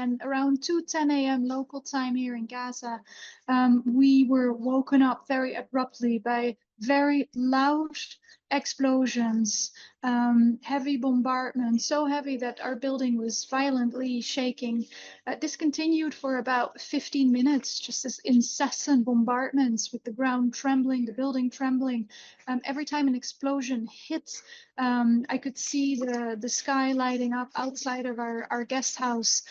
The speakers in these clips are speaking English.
and around 2:10 a.m. local time here in Gaza, we were woken up very abruptly by very loud explosions, heavy bombardment, so heavy that our building was violently shaking. This continued for about 15 minutes, just as incessant bombardments with the ground trembling, the building trembling. Every time an explosion hit, I could see the sky lighting up outside of our guest house.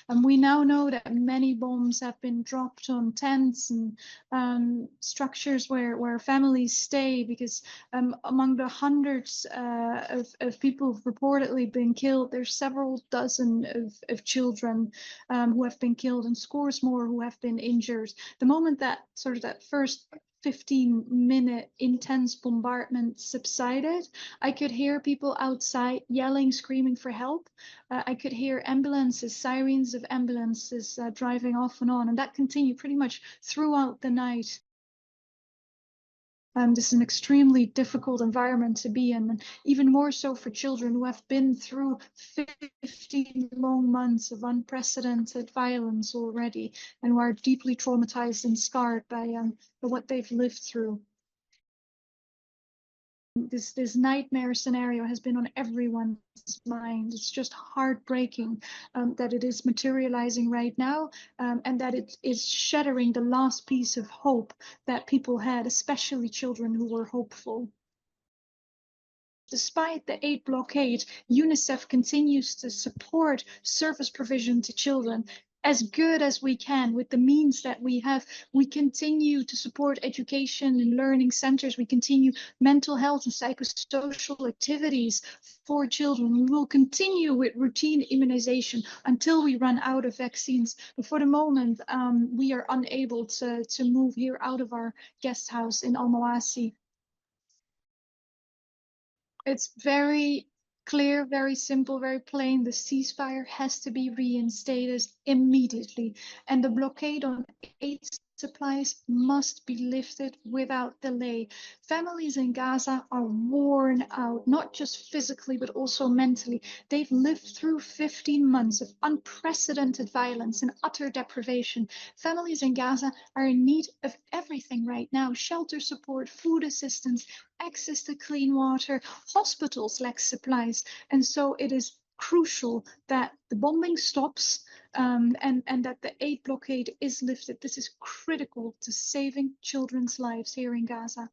And we now know that many bombs have been dropped on tents and structures where families stay, because among the hundreds of people who've reportedly been killed, there's several dozen of children who have been killed and scores more who have been injured. The moment that that first 15-minute intense bombardment subsided, I could hear people outside yelling, screaming for help. I could hear ambulances, sirens of ambulances driving off and on, and that continued pretty much throughout the night. This is an extremely difficult environment to be in, and even more so for children who have been through 15 long months of unprecedented violence already, and who are deeply traumatized and scarred by what they've lived through. This nightmare scenario has been on everyone's mind. It's just heartbreaking that it is materializing right now, and that it is shattering the last piece of hope that people had, especially children who were hopeful. Despite the aid blockade, UNICEF continues to support service provision to children as good as we can with the means that we have. We continue to support education and learning centers. We continue mental health and psychosocial activities for children. We will continue with routine immunization until we run out of vaccines. But for the moment, we are unable to move here out of our guest house in Muwasi. It's very clear, very simple, very plain. The ceasefire has to be reinstated immediately, and the blockade on aid supplies must be lifted without delay. Families in Gaza are worn out, not just physically, but also mentally. They've lived through 15 months of unprecedented violence and utter deprivation. Families in Gaza are in need of everything right now: shelter support, food assistance, access to clean water. Hospitals lack supplies. And so it is crucial that the bombing stops, and that the aid blockade is lifted. This is critical to saving children's lives here in Gaza.